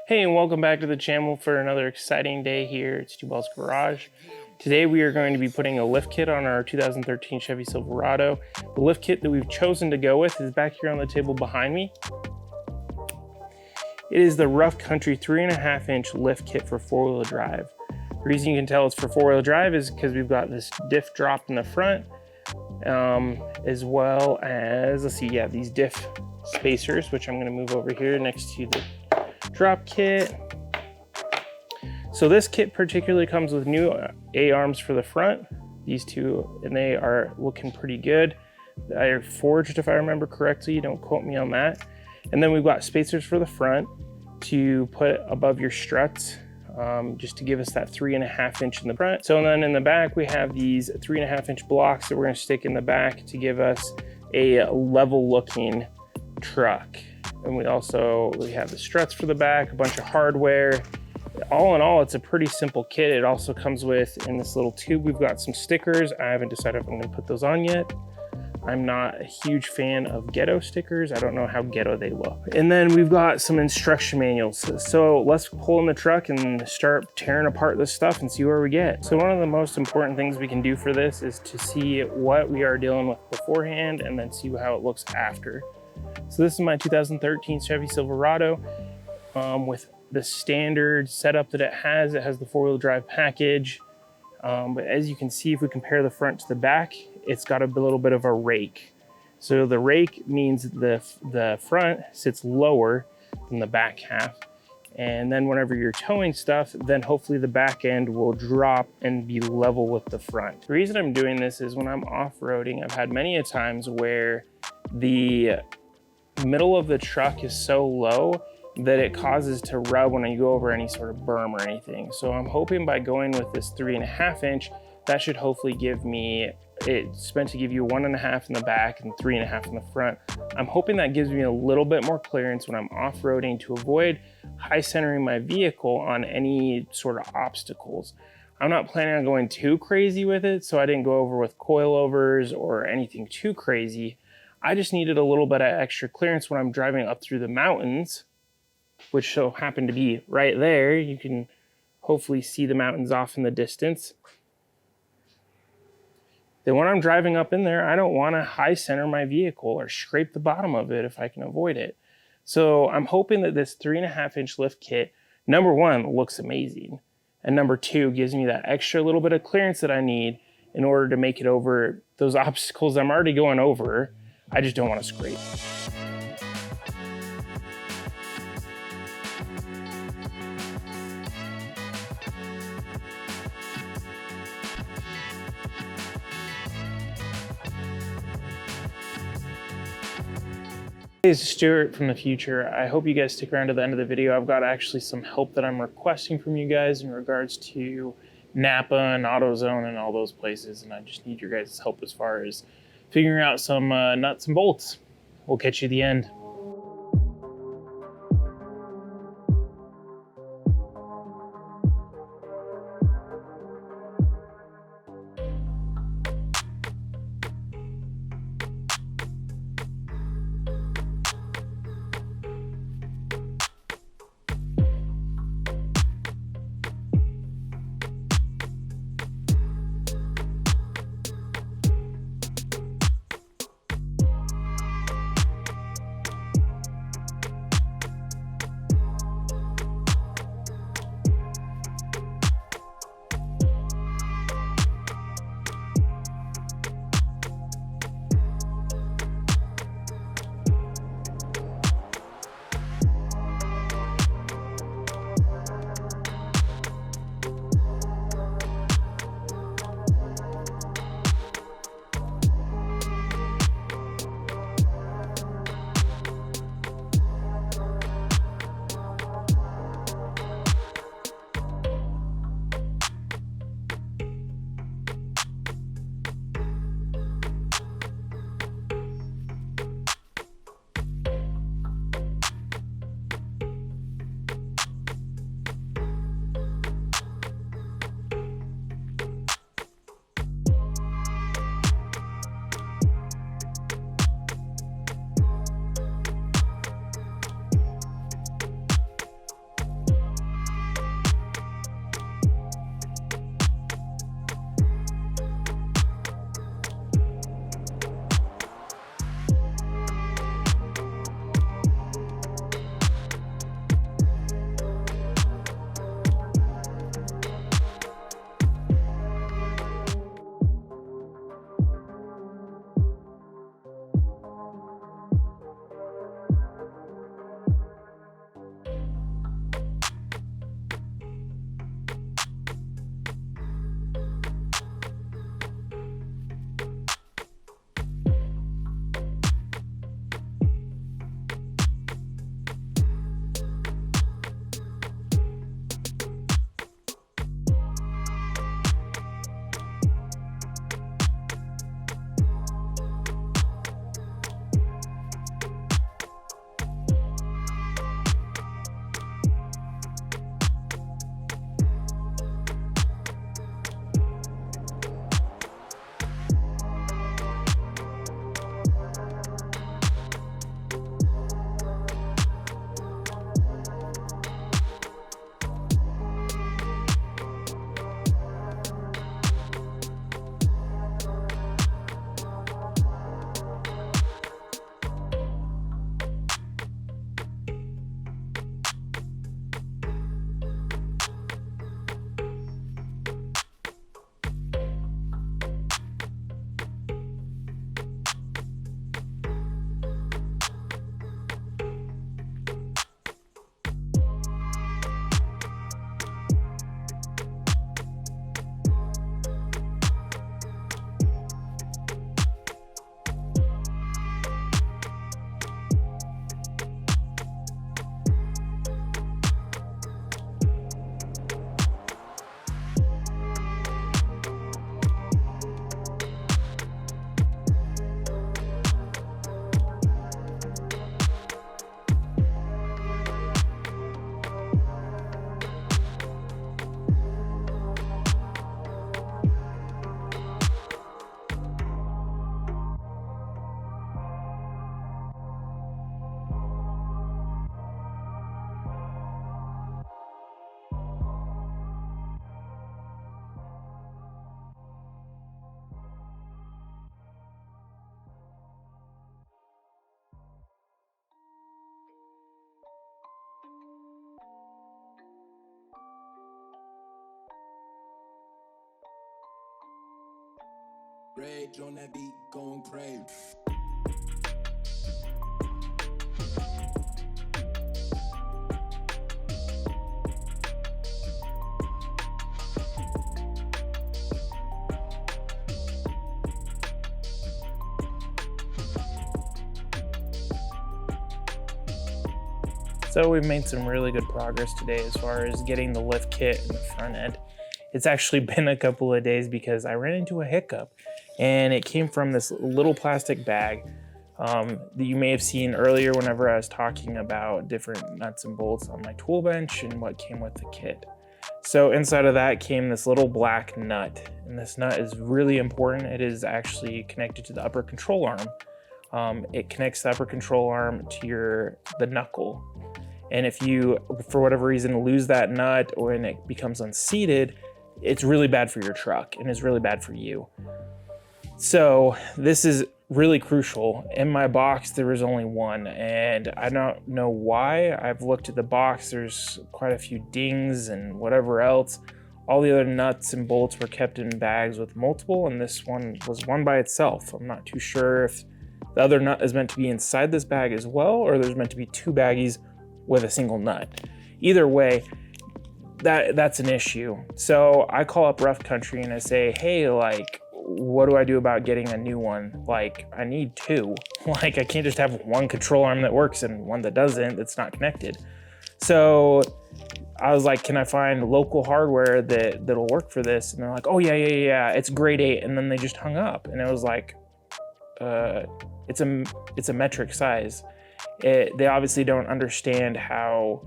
Hey, and welcome back to the channel for another exciting day here at Stu Ball's Garage. Today we are going to be putting a lift kit on our 2013 Chevy Silverado. The lift kit that we've chosen to go with is back here on the table behind me. It is the Rough Country 3.5-inch lift kit for four-wheel drive. The reason you can tell it's for four-wheel drive is because we've got this diff drop in the front, as well as, these diff spacers, which I'm going to move over here next to the drop kit. So this kit particularly comes with new A-arms for the front, these two, and they are looking pretty good. They are forged if I remember correctly, don't quote me on that. And then we've got spacers for the front to put above your struts, just to give us that 3.5-inch in the front. So then in the back we have these 3.5-inch blocks that we're going to stick in the back to give us a level looking truck. And we have the struts for the back, a bunch of hardware. All in all, it's a pretty simple kit. It also comes with, in this little tube, we've got some stickers. I haven't decided if I'm gonna put those on yet. I'm not a huge fan of ghetto stickers. I don't know how ghetto they look. And then we've got some instruction manuals. So let's pull in the truck and start tearing apart this stuff and see where we get. So one of the most important things we can do for this is to see what we are dealing with beforehand and then see how it looks after. So this is my 2013 Chevy Silverado with the standard setup that it has. It has the four-wheel drive package. But as you can see, if we compare the front to the back, it's got a little bit of a rake. So the rake means the front sits lower than the back half. And then whenever you're towing stuff, then hopefully the back end will drop and be level with the front. The reason I'm doing this is when I'm off-roading, I've had many a times where the middle of the truck is so low that it causes to rub when you go over any sort of berm or anything. So I'm hoping by going with this 3.5-inch, that should hopefully give me, it's meant to give you 1.5 in the back and 3.5 in the front. I'm hoping that gives me a little bit more clearance when I'm off-roading to avoid high centering my vehicle on any sort of obstacles. I'm not planning on going too crazy with it, so I didn't go over with coilovers or anything too crazy. I just needed a little bit of extra clearance when I'm driving up through the mountains, which so happen to be right there. You can hopefully see the mountains off in the distance. Then when I'm driving up in there, I don't want to high center my vehicle or scrape the bottom of it if I can avoid it. So I'm hoping that this 3.5-inch lift kit, number one, looks amazing. And number two, gives me that extra little bit of clearance that I need in order to make it over those obstacles I'm already going over. I just don't want to scrape. Hey, it's Stuart from the future. I hope you guys stick around to the end of the video. I've got actually some help that I'm requesting from you guys in regards to Napa and AutoZone and all those places, and I just need your guys' help as far as figuring out some nuts and bolts. We'll catch you at the end. Rage on that beat, going crazy. So we've made some really good progress today as far as getting the lift kit in the front end. It's actually been a couple of days because I ran into a hiccup, and it came from this little plastic bag that you may have seen earlier whenever I was talking about different nuts and bolts on my tool bench and what came with the kit. So inside of that came this little black nut, and this nut is really important. It is actually connected to the upper control arm. It connects the upper control arm to the knuckle. And if you, for whatever reason, lose that nut or when it becomes unseated, it's really bad for your truck and it's really bad for you. So this is really crucial. In my box, there was only one, and I don't know why. I've looked at the box, there's quite a few dings and whatever else. All the other nuts and bolts were kept in bags with multiple, and this one was one by itself. I'm not too sure if the other nut is meant to be inside this bag as well, or there's meant to be two baggies with a single nut. Either way, that's an issue. So I call up Rough Country and I say, hey, like, what do I do about getting a new one? Like, I need two. Like, I can't just have one control arm that works and one that doesn't, that's not connected. So I was like, can I find local hardware that'll work for this? And they're like, oh yeah, it's grade 8. And then they just hung up, and it was like, it's a metric size. They obviously don't understand how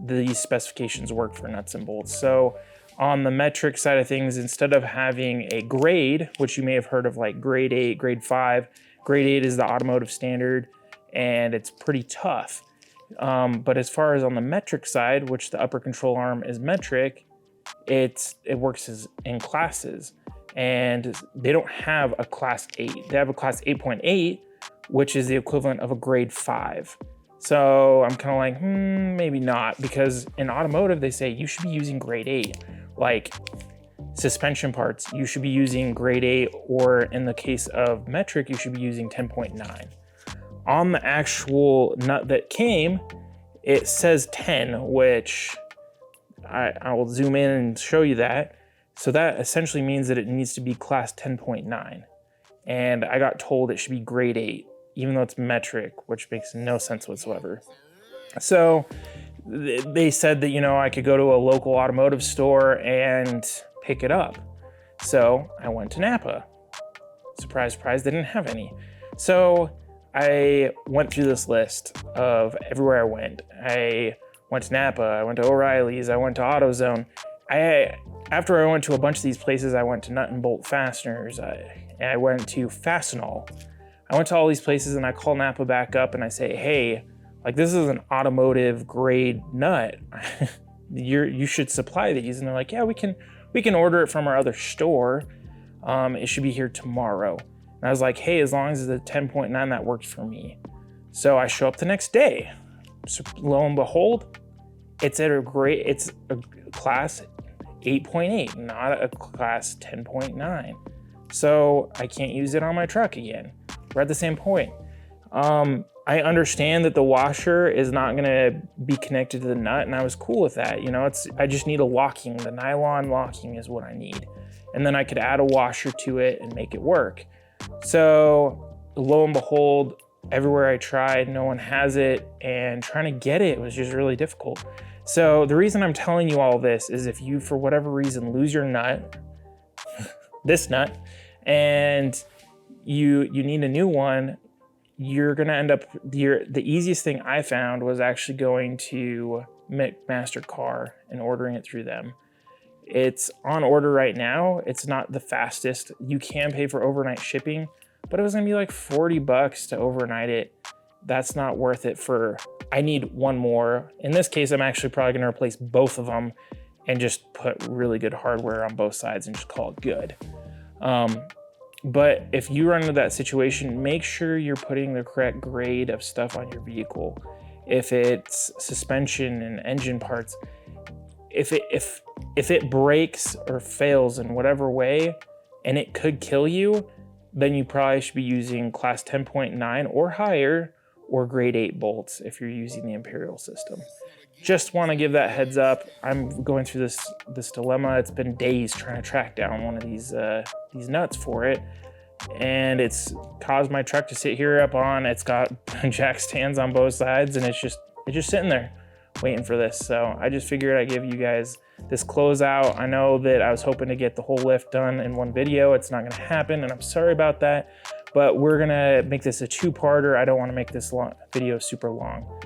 these specifications work for nuts and bolts. So on the metric side of things, instead of having a grade, which you may have heard of like grade 8, grade 5, grade 8 is the automotive standard, and it's pretty tough. But as far as on the metric side, which the upper control arm is metric, it works in classes, and they don't have a class 8. They have a class 8.8, which is the equivalent of a grade 5. So I'm kind of like, maybe not, because in automotive, they say you should be using grade 8. Like suspension parts, you should be using grade 8, or in the case of metric, you should be using 10.9. On the actual nut that came, it says 10, which I will zoom in and show you that. So that essentially means that it needs to be class 10.9. And I got told it should be grade 8, even though it's metric, which makes no sense whatsoever. So they said that, I could go to a local automotive store and pick it up. So I went to Napa. Surprise, surprise, they didn't have any. So I went through this list of everywhere I went. I went to Napa, I went to O'Reilly's, I went to AutoZone. After I went to a bunch of these places, I went to Nut and Bolt Fasteners, I went to Fastenal. I went to all these places and I call Napa back up and I say, hey, like, this is an automotive grade nut. You should supply these. And they're like, yeah, we can order it from our other store. It should be here tomorrow. And I was like, hey, as long as it's a 10.9, that works for me. So I show up the next day. So lo and behold, it's a class 8.8, not a class 10.9. So I can't use it on my truck again. We're at the same point. I understand that the washer is not gonna be connected to the nut, and I was cool with that. I just need the nylon locking is what I need. And then I could add a washer to it and make it work. So lo and behold, everywhere I tried, no one has it, and trying to get it was just really difficult. So the reason I'm telling you all this is if you, for whatever reason, lose your nut, this nut, and you need a new one, you're gonna end up, the easiest thing I found was actually going to McMaster-Carr and ordering it through them. It's on order right now. It's not the fastest. You can pay for overnight shipping, but it was gonna be like $40 to overnight it. That's not worth it I need one more. In this case, I'm actually probably gonna replace both of them and just put really good hardware on both sides and just call it good. But if you run into that situation, make sure you're putting the correct grade of stuff on your vehicle. If it's suspension and engine parts, if it breaks or fails in whatever way, and it could kill you, then you probably should be using class 10.9 or higher, or grade 8 bolts if you're using the Imperial system. Just want to give that heads up. I'm going through this dilemma. It's been days trying to track down one of these nuts for it, and it's caused my truck to sit here up on. It's got jack stands on both sides, and it's just sitting there waiting for this. So I just figured I'd give you guys this closeout. I know that I was hoping to get the whole lift done in one video. It's not going to happen, and I'm sorry about that, but we're going to make this a two-parter. I don't want to make this video super long.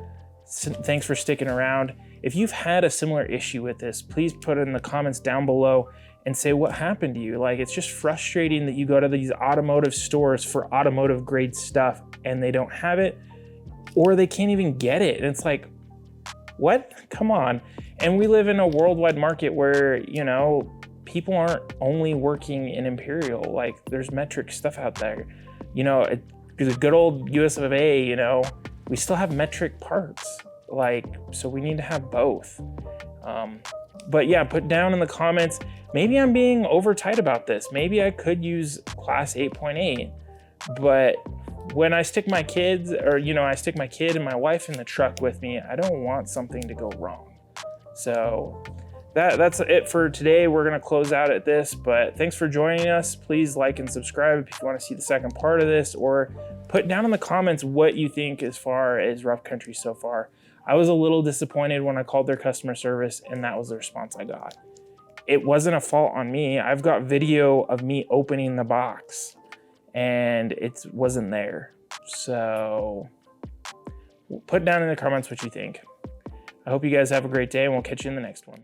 Thanks for sticking around. If you've had a similar issue with this, please put it in the comments down below and say what happened to you. Like, it's just frustrating that you go to these automotive stores for automotive grade stuff and they don't have it, or they can't even get it. And it's like, what? Come on. And we live in a worldwide market where, you know, people aren't only working in Imperial. Like, there's metric stuff out there. You know, the good old US of A, you know, we still have metric parts, like, so we need to have both. But yeah, put down in the comments, maybe I'm being over tight about this. Maybe I could use class 8.8, but when I stick my kids, or, you know, I stick my kid and my wife in the truck with me, I don't want something to go wrong. So that's it for today. We're gonna close out at this, but thanks for joining us. Please like and subscribe if you wanna see the second part of this, or put down in the comments what you think as far as rough country so far. I was a little disappointed when I called their customer service and that was the response I got. It wasn't a fault on me. I've got video of me opening the box and it wasn't there. So put down in the comments what you think. I hope you guys have a great day and we'll catch you in the next one.